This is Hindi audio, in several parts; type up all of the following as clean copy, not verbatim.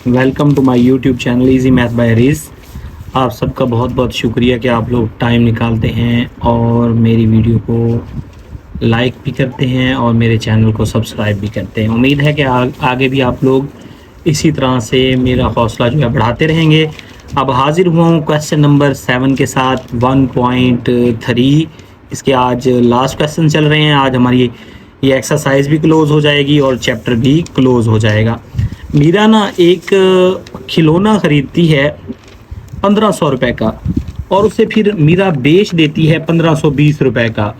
Welcome to my YouTube channel easy math by रीज। आप सबका बहुत बहुत शुक्रिया कि आप लोग टाइम निकालते हैं और मेरी वीडियो को लाइक भी करते हैं और मेरे चैनल को सब्सक्राइब भी करते हैं। उम्मीद है कि आगे भी आप लोग इसी तरह से मेरा हौसला जो है बढ़ाते रहेंगे। अब हाजिर हुआ हूँ क्वेश्चन नंबर 7 के साथ 1.3। इसके आज लास्ट क्वेश्चन चल रहे हैं। आज हमारी ये एक्सरसाइज भी क्लोज हो जाएगी और चैप्टर भी क्लोज हो जाएगा। मीरा ना एक खिलौना खरीदती है 1500 रुपये का और उसे फिर मीरा बेच देती है 1520 रुपये का।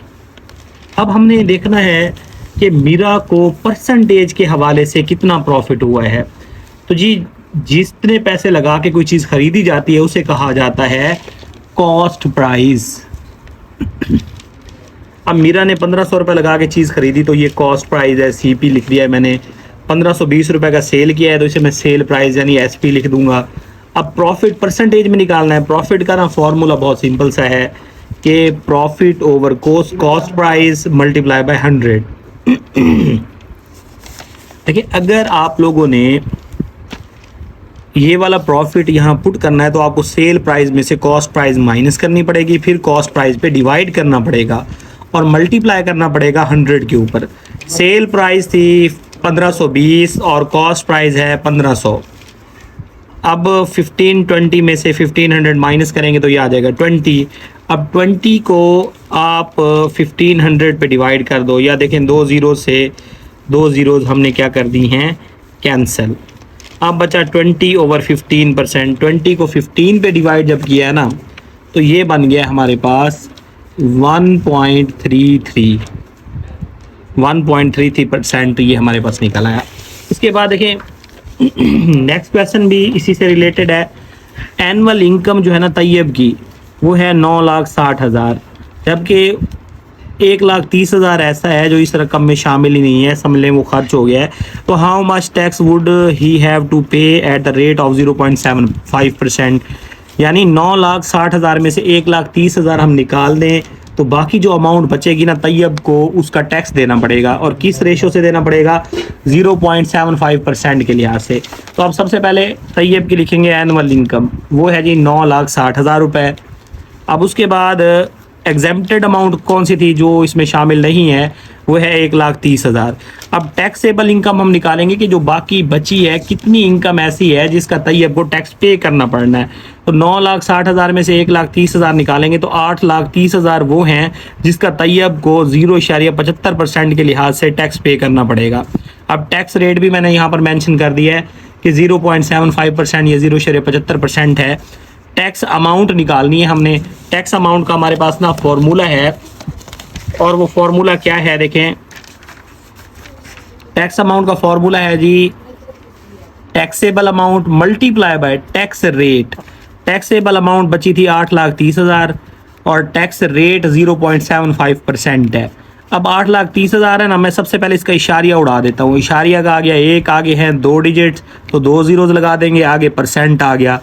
अब हमने देखना है कि मीरा को परसेंटेज के हवाले से कितना प्रॉफिट हुआ है। तो जी, जितने पैसे लगा के कोई चीज़ खरीदी जाती है उसे कहा जाता है कॉस्ट प्राइस। अब मीरा ने 1500 रुपये लगा के चीज़ खरीदी तो ये कॉस्ट प्राइस है, CP लिख दिया है मैंने। 1520 रुपये का सेल किया है तो इसे मैं सेल प्राइस यानी SP लिख दूंगा। अब प्रॉफिट परसेंटेज में निकालना है। प्रॉफिट का ना फॉर्मूला बहुत सिंपल सा है कि profit over cost price multiply by 100। देखिए, अगर आप लोगों ने ये वाला प्रॉफिट यहाँ पुट करना है तो आपको सेल प्राइस में से कॉस्ट प्राइस माइनस करनी पड़ेगी, फिर कॉस्ट प्राइस पे डिवाइड करना पड़ेगा और मल्टीप्लाई करना पड़ेगा 100 के ऊपर। सेल प्राइस थी 1520 और कॉस्ट प्राइस है 1500। अब 1520 में से 1500 माइनस करेंगे तो ये आ जाएगा 20। अब 20 को आप 1500 पे डिवाइड कर दो, या देखें दो ज़ीरोज़ हमने क्या कर दी हैं, कैंसिल। अब बचा 20 ओवर 15%। 20 को 15 पे डिवाइड जब किया है ना तो ये बन गया हमारे पास 1.33%। ये हमारे पास निकल आया। इसके बाद देखें नेक्स्ट क्वेश्चन भी इसी से रिलेटेड है। एनुअल इनकम जो है ना तैयब की वो है 9,60,000, जबकि 1,30,000 ऐसा है जो इस रकम में शामिल ही नहीं है, समझ लें वो खर्च हो गया है। तो how much tax would he have to pay at the rate of 0.75%। यानी 9,60,000 में से 1,30,000 हम निकाल दें तो बाकी जो अमाउंट बचेगी ना तैयब को उसका टैक्स देना पड़ेगा। और किस रेशो से देना पड़ेगा, 0.75% के लिहाज से। तो अब सबसे पहले तैयब की लिखेंगे एनुअल इनकम, वो है जी 9,60,000 रुपये। अब उसके बाद एग्जेम्प्टेड अमाउंट कौन सी थी जो इसमें शामिल नहीं है, वो है 1,30,000। अब टैक्सेबल इनकम हम निकालेंगे कि जो बाकी बची है कितनी इनकम ऐसी है जिसका तैयब को टैक्स पे करना पड़ना है। तो 9,60,000 में से 1,30,000 निकालेंगे तो 8,30,000 वो हैं जिसका तैयब को 0.75% के लिहाज से टैक्स पे करना पड़ेगा। अब टैक्स रेट भी मैंने यहाँ पर मेंशन कर दिया है कि 0.75% या 0.75% है। टैक्स अमाउंट निकालनी है हमने। टैक्स अमाउंट का हमारे पास ना फॉर्मूला है, और वो फॉर्मूला क्या है देखें। टैक्स अमाउंट का फॉर्मूला है जी taxable amount multiply by tax rate. Taxable amount बची थी 8,30,000 और टैक्स रेट 0.75% है। अब 8,30,000 है ना, मैं सबसे पहले इसका इशारिया उड़ा देता हूँ। इशारिया का आ गया एक, आगे हैं 2 डिजिट्स तो 2 ज़ीरोज़ लगा देंगे, आगे परसेंट आ गया।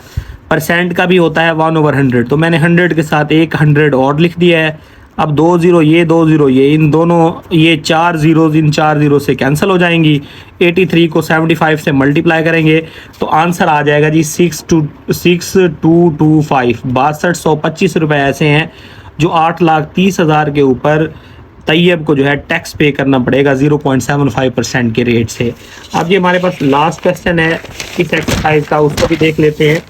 परसेंट का भी होता है 1/100, तो मैंने 100 के साथ एक 100 और लिख दिया है। अब 2 ज़ीरो ये 2 ज़ीरो ये, इन दोनों ये 4 ज़ीरोज़ इन 4 ज़ीरो से कैंसिल हो जाएंगी। 83 को 75 से मल्टीप्लाई करेंगे तो आंसर आ जाएगा जी 6225। 6225 रुपये ऐसे हैं जो 8,30,000 के ऊपर तैयब को जो है टैक्स पे करना पड़ेगा 0.75% के रेट से। अब ये हमारे पास लास्ट क्वेश्चन है इस एक्सरसाइज का, उसको भी देख लेते हैं।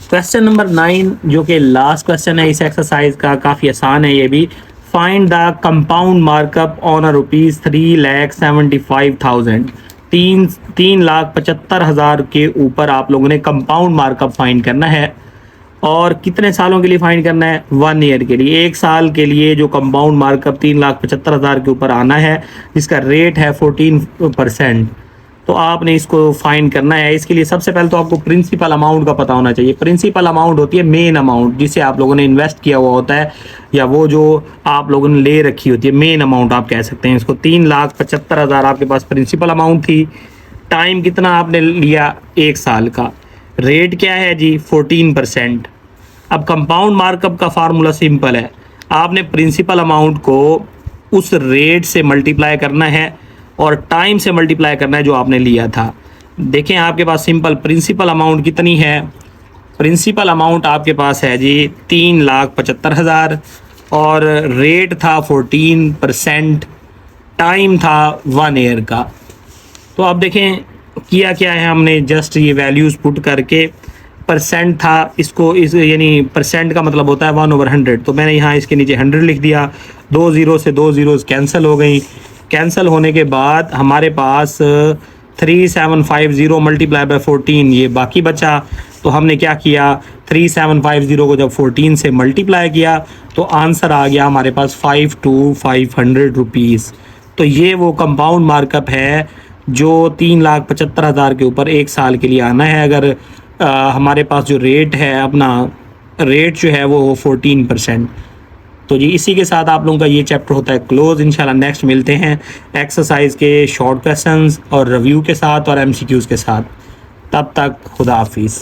क्वेश्चन नंबर 9 जो कि लास्ट क्वेश्चन है इस एक्सरसाइज का, काफ़ी आसान है ये भी। Find the compound markup on a ₹3,75,000। 3,75,000 के ऊपर आप लोगों ने कंपाउंड मार्कअप फाइंड करना है। और कितने सालों के लिए फाइंड करना है, 1 ईयर के लिए। 1 साल के लिए जो कंपाउंड मार्कअप 3,75,000 के ऊपर आना है जिसका रेट है 14%, तो आपने इसको फाइंड करना है। इसके लिए सबसे पहले तो आपको प्रिंसिपल अमाउंट का पता होना चाहिए। प्रिंसिपल अमाउंट होती है मेन अमाउंट जिसे आप लोगों ने इन्वेस्ट किया हुआ होता है, या वो जो आप लोगों ने ले रखी होती है, मेन अमाउंट आप कह सकते हैं इसको। 3,75,000 आपके पास प्रिंसिपल अमाउंट थी। टाइम कितना आपने लिया, 1 साल का। रेट क्या है जी, 14%। अब कंपाउंड मार्कअप का फार्मूला सिंपल है, आपने प्रिंसिपल अमाउंट को उस रेट से मल्टीप्लाई करना है और टाइम से मल्टीप्लाई करना है जो आपने लिया था। देखें आपके पास सिंपल प्रिंसिपल अमाउंट कितनी है, प्रिंसिपल अमाउंट आपके पास है जी 3,75,000 और रेट था 14%, टाइम था 1 ईयर का। तो आप देखें किया क्या है हमने, जस्ट ये वैल्यूज़ पुट करके परसेंट था, इसको इस यानी परसेंट का मतलब होता है 1/100, तो मैंने यहाँ इसके नीचे 100 लिख दिया। 2 ज़ीरो से 2 ज़ीरोज़ कैंसिल हो गई। कैंसिल होने के बाद हमारे पास 3750 मल्टीप्लाई बाय 14 ये बाकी बचा। तो हमने क्या किया, 3750 को जब 14 से मल्टीप्लाई किया तो आंसर आ गया हमारे पास 5,500 रुपीज़। तो ये वो कंपाउंड मार्कअप है जो 3,75,000 के ऊपर 1 साल के लिए आना है। अगर हमारे पास जो रेट है, अपना रेट जो है वो 14%। तो जी इसी के साथ आप लोगों का ये चैप्टर होता है क्लोज। इंशाल्लाह नेक्स्ट मिलते हैं एक्सरसाइज के शॉर्ट क्वेश्चंस और रिव्यू के साथ और एमसीक्यूज़ के साथ। तब तक खुदा हाफिज़।